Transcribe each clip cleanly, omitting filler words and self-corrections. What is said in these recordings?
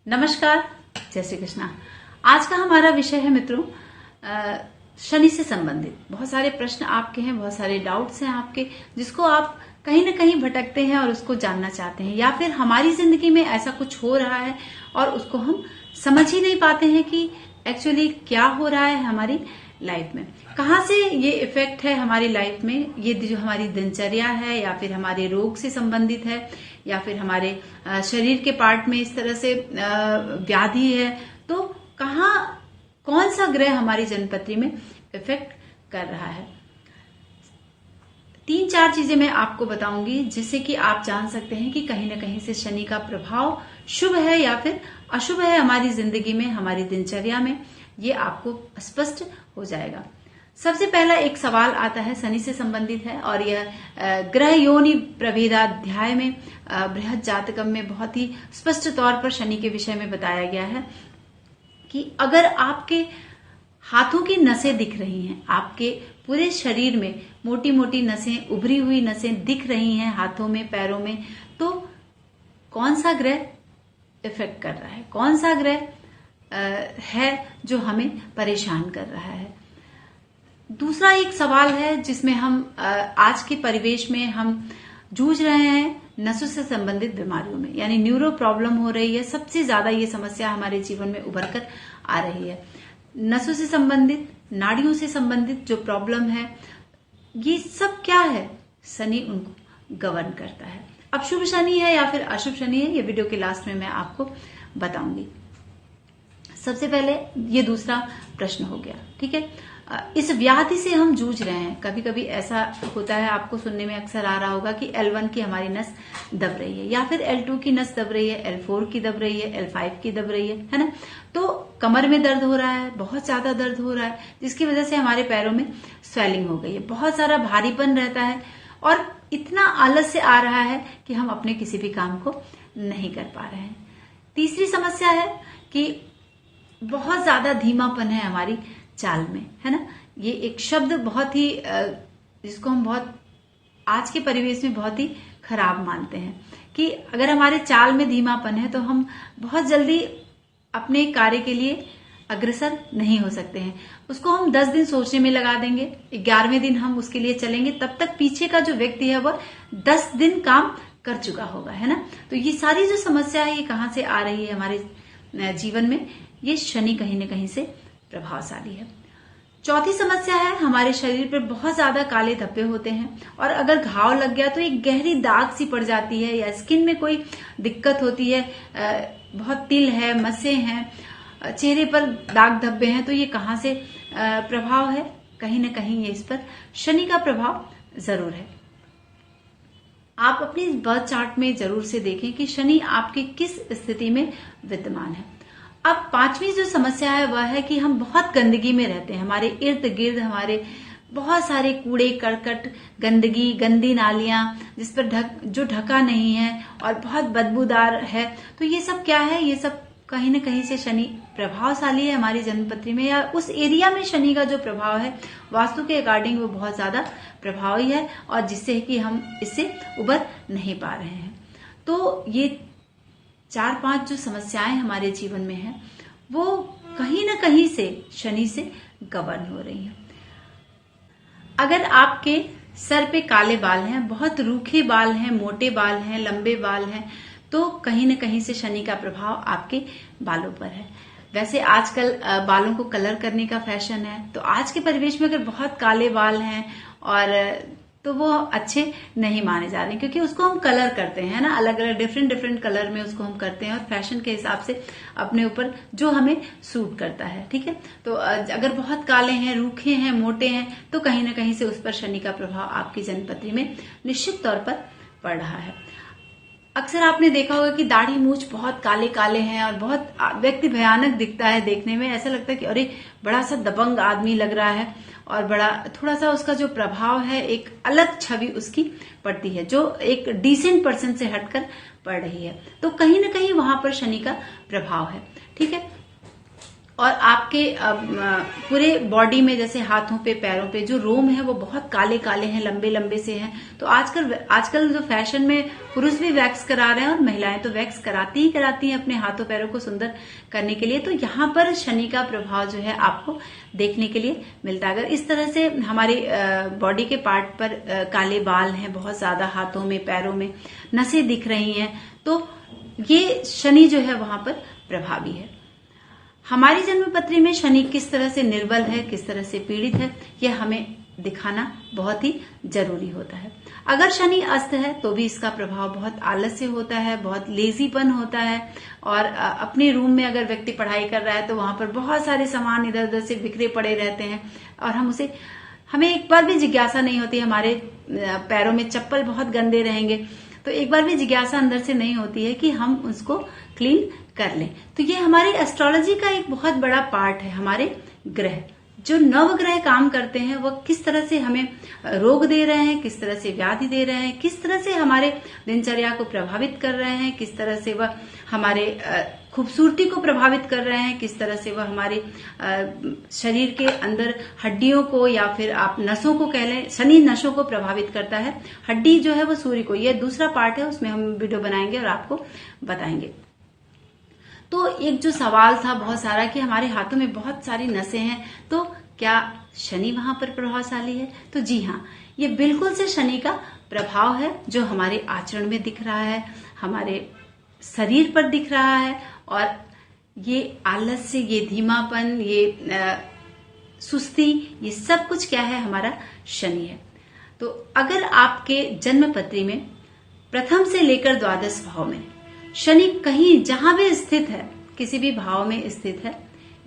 नमस्कार, जय श्री कृष्णा। आज का हमारा विषय है मित्रों शनि से संबंधित। बहुत सारे प्रश्न आपके हैं, बहुत सारे डाउट्स हैं आपके, जिसको आप कहीं ना कहीं भटकते हैं और उसको जानना चाहते हैं, या फिर हमारी जिंदगी में ऐसा कुछ हो रहा है और उसको हम समझ ही नहीं पाते हैं कि एक्चुअली क्या हो रहा है हमारी लाइफ में, कहाँ से ये इफेक्ट है हमारी लाइफ में। ये जो हमारी दिनचर्या है, या फिर हमारे रोग से संबंधित है, या फिर हमारे शरीर के पार्ट में इस तरह से व्याधि है, तो कहाँ कौन सा ग्रह हमारी जन्मपत्री में इफेक्ट कर रहा है। 3-4 चीजें मैं आपको बताऊंगी जिससे कि आप जान सकते हैं कि कहीं ना कहीं से शनि का प्रभाव शुभ है या फिर अशुभ है हमारी जिंदगी में, हमारी दिनचर्या में। ये आपको स्पष्ट हो जाएगा। सबसे पहला एक सवाल आता है, शनि से संबंधित है, और यह ग्रह योनि प्रभेदाध्याय में बृहद जातकम में बहुत ही स्पष्ट तौर पर शनि के विषय में बताया गया है कि अगर आपके हाथों की नसें दिख रही हैं, आपके पूरे शरीर में मोटी मोटी नसें, उभरी हुई नसें दिख रही हैं हाथों में, पैरों में, तो कौन सा ग्रह इफेक्ट कर रहा है, कौन सा ग्रह है जो हमें परेशान कर रहा है। दूसरा एक सवाल है जिसमें हम आज के परिवेश में हम जूझ रहे हैं नसों से संबंधित बीमारियों में, यानी न्यूरो प्रॉब्लम हो रही है। सबसे ज्यादा ये समस्या हमारे जीवन में उभर कर आ रही है। नसों से संबंधित, नाड़ियों से संबंधित जो प्रॉब्लम है, ये सब क्या है, शनि उनको गवर्न करता है। अब शुभ शनि है या फिर अशुभ शनि है, ये वीडियो के लास्ट में मैं आपको बताऊंगी। सबसे पहले ये दूसरा प्रश्न हो गया, ठीक है। इस व्याधि से हम जूझ रहे हैं। कभी कभी ऐसा होता है, आपको सुनने में अक्सर आ रहा होगा कि L1 की हमारी नस दब रही है, या फिर L2 की नस दब रही है, L4 की दब रही है, L5 की दब रही है ना। तो कमर में दर्द हो रहा है, बहुत ज्यादा दर्द हो रहा है, जिसकी वजह से हमारे पैरों में स्वेलिंग हो गई है, बहुत सारा भारीपन रहता है, और इतना आलस से आ रहा है कि हम अपने किसी भी काम को नहीं कर पा रहे हैं। तीसरी समस्या है कि बहुत ज्यादा धीमापन है हमारी चाल में, है ना। ये एक शब्द बहुत ही जिसको हम बहुत आज के परिवेश में बहुत ही खराब मानते हैं कि अगर हमारे चाल में धीमापन है तो हम बहुत जल्दी अपने कार्य के लिए अग्रसर नहीं हो सकते हैं। उसको हम 10 दिन सोचने में लगा देंगे, 11वें दिन हम उसके लिए चलेंगे, तब तक पीछे का जो व्यक्ति है वह 10 दिन काम कर चुका होगा, है ना। तो ये सारी जो समस्या है, ये कहाँ से आ रही है हमारे जीवन में, ये शनि कहीं ना कहीं से प्रभावशाली है। चौथी समस्या है, हमारे शरीर पर बहुत ज्यादा काले धब्बे होते हैं, और अगर घाव लग गया तो एक गहरी दाग सी पड़ जाती है, या स्किन में कोई दिक्कत होती है, बहुत तिल है, मस्से हैं, चेहरे पर दाग धब्बे हैं, तो ये कहाँ से प्रभाव है, कहीं ना कहीं ये इस पर शनि का प्रभाव जरूर है। आप अपनी बर्थ चार्ट में जरूर से देखें कि शनि आपकी किस स्थिति में विद्यमान है। अब 5वीं जो समस्या है वह है कि हम बहुत गंदगी में रहते हैं। हमारे इर्द गिर्द हमारे बहुत सारे कूड़े करकट, गंदगी, गंदी नालियां, जिस पर जो ढका नहीं है और बहुत बदबूदार है। तो ये सब क्या है, ये सब कहीं ना कहीं से शनि प्रभावशाली है हमारी जन्मपत्री में, या उस एरिया में शनि का जो प्रभाव है वास्तु के अकॉर्डिंग वो बहुत ज्यादा प्रभावी है, और जिससे कि हम इससे उबर नहीं पा रहे हैं। तो ये 4-5 जो समस्याएं हमारे जीवन में है, वो कहीं ना कहीं से शनि से गवर्न हो रही हैं। अगर आपके सर पे काले बाल हैं, बहुत रूखे बाल हैं, मोटे बाल हैं, लंबे बाल हैं, तो कहीं ना कहीं से शनि का प्रभाव आपके बालों पर है। वैसे आजकल बालों को कलर करने का फैशन है, तो आज के परिवेश में अगर बहुत काले बाल हैं और तो वो अच्छे नहीं माने जा रहे, क्योंकि उसको हम कलर करते हैं ना, अलग अलग डिफरेंट कलर में उसको हम करते हैं, और फैशन के हिसाब से अपने ऊपर जो हमें सूट करता है, ठीक है। तो अगर बहुत काले हैं, रूखे हैं, मोटे हैं, तो कहीं ना कहीं से उस पर शनि का प्रभाव आपकी जन्मपत्री में निश्चित तौर पर पड़ रहा है। अक्सर आपने देखा होगा कि दाढ़ी मूछ बहुत काले काले हैं, और बहुत व्यक्ति भयानक दिखता है देखने में, ऐसा लगता है कि अरे बड़ा सा दबंग आदमी लग रहा है, और बड़ा थोड़ा सा उसका जो प्रभाव है, एक अलग छवि उसकी पड़ती है, जो एक डिसेंट पर्सन से हटकर पड़ रही है। तो कहीं ना कहीं वहां पर शनि का प्रभाव है, ठीक है। और आपके पूरे बॉडी में, जैसे हाथों पे, पैरों पे जो रोम है वो बहुत काले काले हैं, लंबे लंबे से हैं। तो आजकल जो फैशन में पुरुष भी वैक्स करा रहे हैं और महिलाएं तो वैक्स कराती हैं अपने हाथों पैरों को सुंदर करने के लिए। तो यहाँ पर शनि का प्रभाव जो है आपको देखने के लिए मिलता है। अगर इस तरह से हमारी बॉडी के पार्ट पर काले बाल हैं बहुत ज्यादा, हाथों में, पैरों में नसें दिख रही हैं, तो ये शनि जो है वहां पर प्रभावी है। हमारी जन्मपत्री में शनि किस तरह से निर्बल है, किस तरह से पीड़ित है, यह हमें दिखाना बहुत ही जरूरी होता है। अगर शनि अस्त है तो भी इसका प्रभाव बहुत आलस्य होता है, बहुत लेजीपन होता है। और अपने रूम में अगर व्यक्ति पढ़ाई कर रहा है तो वहां पर बहुत सारे सामान इधर उधर से बिखरे पड़े रहते हैं और हमें एक बार भी जिज्ञासा नहीं होती। हमारे पैरों में चप्पल बहुत गंदे रहेंगे तो एक बार भी जिज्ञासा अंदर से नहीं होती है कि हम उसको क्लीन कर लें। तो ये हमारी एस्ट्रोलॉजी का एक बहुत बड़ा पार्ट है। हमारे ग्रह, जो नवग्रह काम करते हैं, वह किस तरह से हमें रोग दे रहे हैं, किस तरह से व्याधि दे रहे हैं, किस तरह से हमारे दिनचर्या को प्रभावित कर रहे हैं, किस तरह से वह हमारे खूबसूरती को प्रभावित कर रहे हैं, किस तरह से वह हमारे शरीर के अंदर हड्डियों को, या फिर आप नसों को कह लें, शनि नसों को प्रभावित करता है। हड्डी जो है वो सूर्य को, यह दूसरा पार्ट है, उसमें हम वीडियो बनाएंगे और आपको बताएंगे। तो एक जो सवाल था बहुत सारा कि हमारे हाथों में बहुत सारी नसें हैं, तो क्या शनि वहां पर प्रभावशाली है? तो जी हाँ, ये बिल्कुल से शनि का प्रभाव है जो हमारे आचरण में दिख रहा है, हमारे शरीर पर दिख रहा है। और ये आलस्य, ये धीमापन, ये सुस्ती, ये सब कुछ क्या है? हमारा शनि है। तो अगर आपके जन्म पत्री में प्रथम से लेकर द्वादश भाव में शनि कहीं जहां भी स्थित है, किसी भी भाव में स्थित है,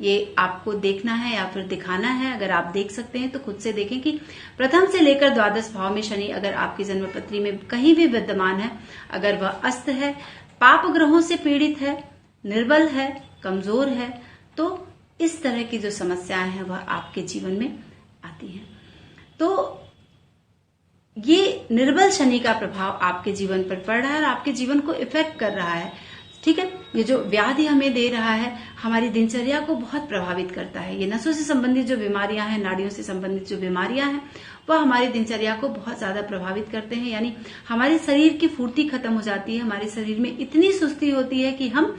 ये आपको देखना है या फिर दिखाना है। अगर आप देख सकते हैं तो खुद से देखें कि प्रथम से लेकर द्वादश भाव में शनि अगर आपकी जन्मपत्री में कहीं भी विद्यमान है, अगर वह अस्त है, पाप ग्रहों से पीड़ित है, निर्बल है, कमजोर है, तो इस तरह की जो समस्याएं हैं वह आपके जीवन में आती हैं। तो ये निर्बल शनि का प्रभाव आपके जीवन पर पड़ रहा है और आपके जीवन को इफेक्ट कर रहा है। ठीक है, ये जो व्याधि हमें दे रहा है, हमारी दिनचर्या को बहुत प्रभावित करता है। ये नसों से संबंधित जो बीमारियां हैं, नाड़ियों से संबंधित जो बीमारियां हैं, वह हमारी दिनचर्या को बहुत ज्यादा प्रभावित करते हैं। यानी हमारे शरीर की फुर्ती खत्म हो जाती है, हमारे शरीर में इतनी सुस्ती होती है कि हम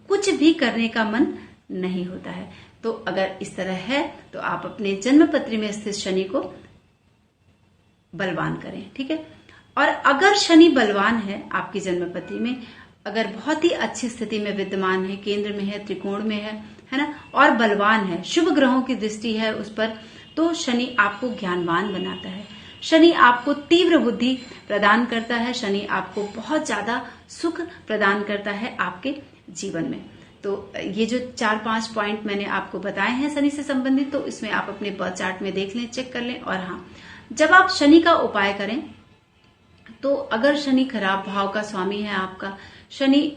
कुछ भी करने का मन नहीं होता है। तो अगर इस तरह है तो आप अपने जन्मपत्री में स्थित शनि को बलवान करें। ठीक है, और अगर शनि बलवान है आपकी जन्मपत्री में, अगर बहुत ही अच्छी स्थिति में विद्यमान है, केंद्र में है, त्रिकोण में है ना, और बलवान है, शुभ ग्रहों की दृष्टि है उस पर, तो शनि आपको ज्ञानवान बनाता है। शनि आपको तीव्र बुद्धि प्रदान करता है। शनि आपको बहुत ज्यादा सुख प्रदान करता है आपके जीवन में। तो ये जो 4-5 पॉइंट मैंने आपको बताए हैं शनि से संबंधित, तो इसमें आप अपने बर्थ चार्ट में देख लें, चेक कर लें। और हाँ, जब आप शनि का उपाय करें तो अगर शनि खराब भाव का स्वामी है आपका, शनि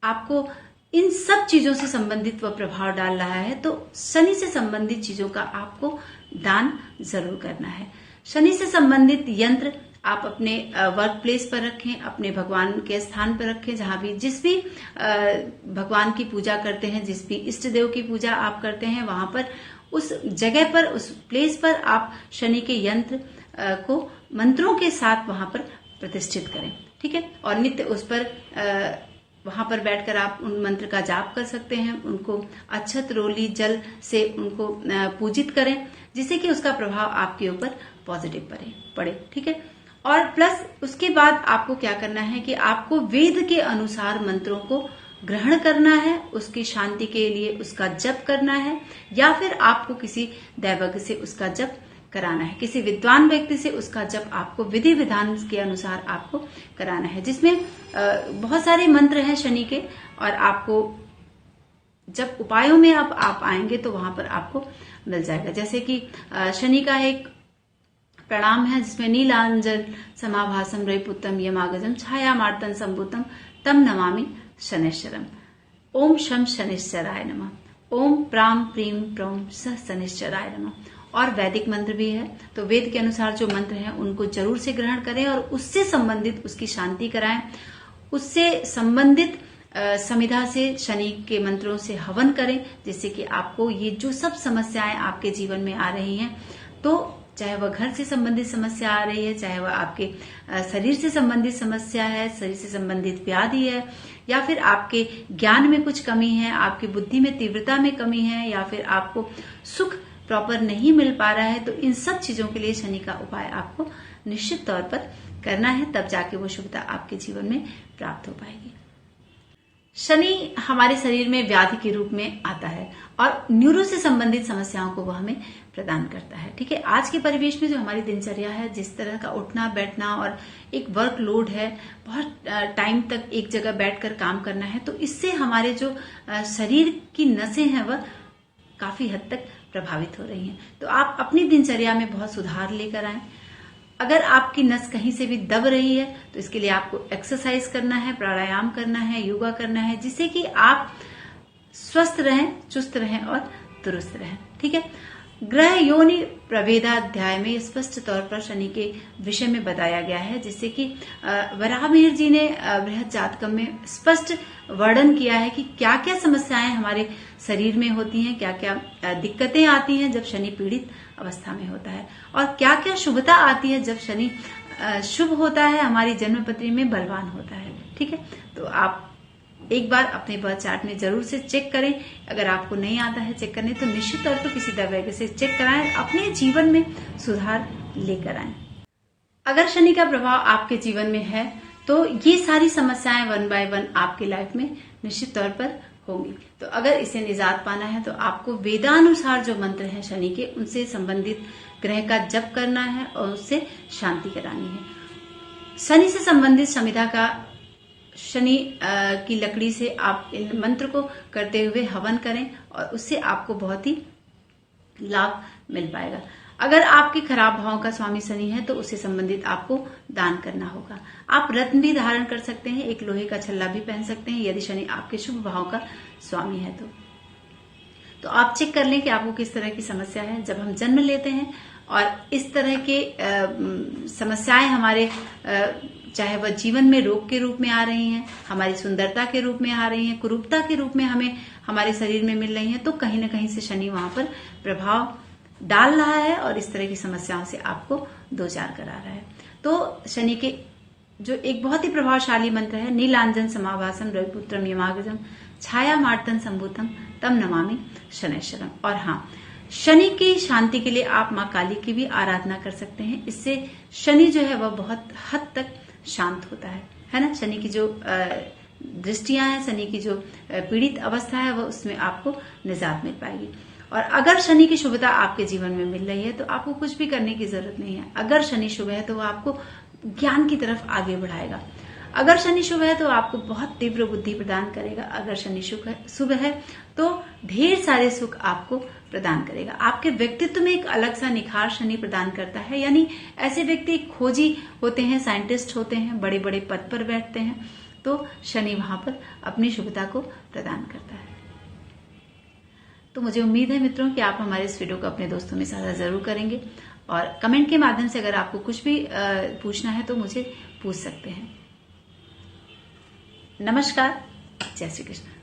आपको इन सब चीजों से संबंधित वह प्रभाव डाल रहा है, तो शनि से संबंधित चीजों का आपको दान जरूर करना है। शनि से संबंधित यंत्र आप अपने वर्क प्लेस पर रखें, अपने भगवान के स्थान पर रखें, जहां भी जिस भी भगवान की पूजा करते हैं, जिस भी इष्ट देव की पूजा आप करते हैं, वहां पर उस जगह पर, उस प्लेस पर आप शनि के यंत्र को मंत्रों के साथ वहां पर प्रतिष्ठित करें। ठीक है, और नित्य उस पर वहां पर बैठकर आप उन मंत्र का जाप कर सकते हैं। उनको अक्षत रोली जल से उनको पूजित करें, जिससे कि उसका प्रभाव आपके ऊपर पॉजिटिव पड़े। ठीक है, और प्लस उसके बाद आपको क्या करना है कि आपको वेद के अनुसार मंत्रों को ग्रहण करना है, उसकी शांति के लिए उसका जप करना है, या फिर आपको किसी दैवज्ञ से उसका जप कराना है, किसी विद्वान व्यक्ति से उसका जप आपको विधि विधान के अनुसार आपको कराना है, जिसमें बहुत सारे मंत्र हैं शनि के। और आपको जब उपायों में आप आएंगे तो वहां पर आपको मिल जाएगा। जैसे कि शनि का एक प्रणाम है जिसमें नीलांजन समाभासम रविपुत्रम यमागजम छाया मार्तन संभूतम तम नमामि शनैश्चरम। ओम शम शनिश्चराय नमः, ओम प्राम प्रीम प्रौम स शनिश्चराय नमः। और वैदिक मंत्र भी है, तो वेद के अनुसार जो मंत्र हैं उनको जरूर से ग्रहण करें और उससे संबंधित उसकी शांति कराएं, उससे संबंधित समिधा से शनि के मंत्रों से हवन करें, जिससे कि आपको ये जो सब समस्याएं आपके जीवन में आ रही हैं, तो चाहे वह घर से संबंधित समस्या आ रही है, चाहे वह आपके शरीर से संबंधित समस्या है, शरीर से संबंधित व्याधि है, या फिर आपके ज्ञान में कुछ कमी है, आपकी बुद्धि में तीव्रता में कमी है, या फिर आपको सुख प्रॉपर नहीं मिल पा रहा है, तो इन सब चीजों के लिए शनि का उपाय आपको निश्चित तौर पर करना है, तब जाके वो शुभता आपके जीवन में प्राप्त हो पाएगी। शनि हमारे शरीर में व्याधि के रूप में आता है और न्यूरो से संबंधित समस्याओं को वह हमें प्रदान करता है। ठीक है, आज के परिवेश में जो हमारी दिनचर्या है, जिस तरह का उठना बैठना और एक वर्क लोड है, बहुत टाइम तक एक जगह बैठकर काम करना है, तो इससे हमारे जो शरीर की नसें हैं वह काफी हद तक प्रभावित हो रही हैं। तो आप अपनी दिनचर्या में बहुत सुधार लेकर आए। अगर आपकी नस कहीं से भी दब रही है, तो इसके लिए आपको एक्सरसाइज करना है, प्राणायाम करना है, योगा करना है, जिससे कि आप स्वस्थ रहें, चुस्त रहें और दुरुस्त रहें। ठीक है, ग्रह योनि प्रभेदाध्याय में स्पष्ट तौर पर शनि के विषय में बताया गया है, जिससे कि वराहमिहिर जी ने बृहद जातकम में स्पष्ट वर्णन किया है कि क्या क्या समस्याएं हमारे शरीर में होती हैं, क्या क्या दिक्कतें आती हैं जब शनि पीड़ित अवस्था में होता है, और क्या क्या शुभता आती है जब शनि शुभ होता है, हमारी जन्मपत्री में बलवान होता है। ठीक है, तो आप एक बार अपने बर्थ चार्ट में जरूर से चेक करें। अगर आपको नहीं आता है चेक करने, तो निश्चित तौर पर किसी दवाई से चेक कराएं, अपने जीवन में सुधार लेकर आएं। अगर शनि का प्रभाव आपके जीवन में है, तो ये सारी समस्याएं 1 बाय 1 आपके लाइफ में निश्चित तौर पर होंगी। तो अगर इसे निजात पाना है, तो आपको वेदानुसार जो मंत्र हैं शनि के, उनसे संबंधित ग्रह का जप करना है और उससे शांति करानी है। शनि से संबंधित समिधा का शनि की लकड़ी से आप इन मंत्र को करते हुए हवन करें और उससे आपको बहुत ही लाभ मिल पाएगा। अगर आपके खराब भाव का स्वामी शनि है, तो उससे संबंधित आपको दान करना होगा। आप रत्न भी धारण कर सकते हैं, एक लोहे का छल्ला भी पहन सकते हैं, यदि शनि आपके शुभ भाव का स्वामी है तो आप चेक कर लें कि आपको किस तरह की समस्या है। जब हम जन्म लेते हैं और इस तरह के समस्याएं हमारे चाहे वह जीवन में रोग के रूप में आ रही हैं, हमारी सुंदरता के रूप में आ रही हैं, कुरूपता के रूप में हमें हमारे शरीर में मिल रही हैं, तो कहीं ना कहीं से शनि वहां पर प्रभाव डाल रहा है और इस तरह की समस्याओं से आपको दो चार करा रहा है। तो शनि के जो एक बहुत ही प्रभावशाली मंत्र है, नीलांजन समाभासम रविपुत्रम यमाग्रजम छाया मार्तन संभूतम तम नमामि शनैश्वरम। और हाँ, शनि की शांति के लिए आप माँ काली की भी आराधना कर सकते हैं। इससे शनि जो है वह बहुत हद तक शांत होता है ना। शनि की जो दृष्टियां हैं, शनि की जो पीड़ित अवस्था है, वह उसमें आपको निजात मिल पाएगी। और अगर शनि की शुभता आपके जीवन में मिल रही है, तो आपको कुछ भी करने की जरूरत नहीं है। अगर शनि शुभ है, तो वह आपको ज्ञान की तरफ आगे बढ़ाएगा। अगर शनि शुभ है, तो आपको बहुत तीव्र बुद्धि प्रदान करेगा। अगर शनि शुभ है, तो ढेर सारे सुख आपको प्रदान करेगा। आपके व्यक्तित्व में एक अलग सा निखार शनि प्रदान करता है। यानी ऐसे व्यक्ति खोजी होते हैं, साइंटिस्ट होते हैं, बड़े बड़े पद पर बैठते हैं, तो शनि वहां पर अपनी शुभता को प्रदान करता है। तो मुझे उम्मीद है मित्रों कि आप हमारे इस वीडियो को अपने दोस्तों में साझा जरूर करेंगे, और कमेंट के माध्यम से अगर आपको कुछ भी पूछना है तो मुझे पूछ सकते हैं। नमस्कार, जय श्री कृष्ण।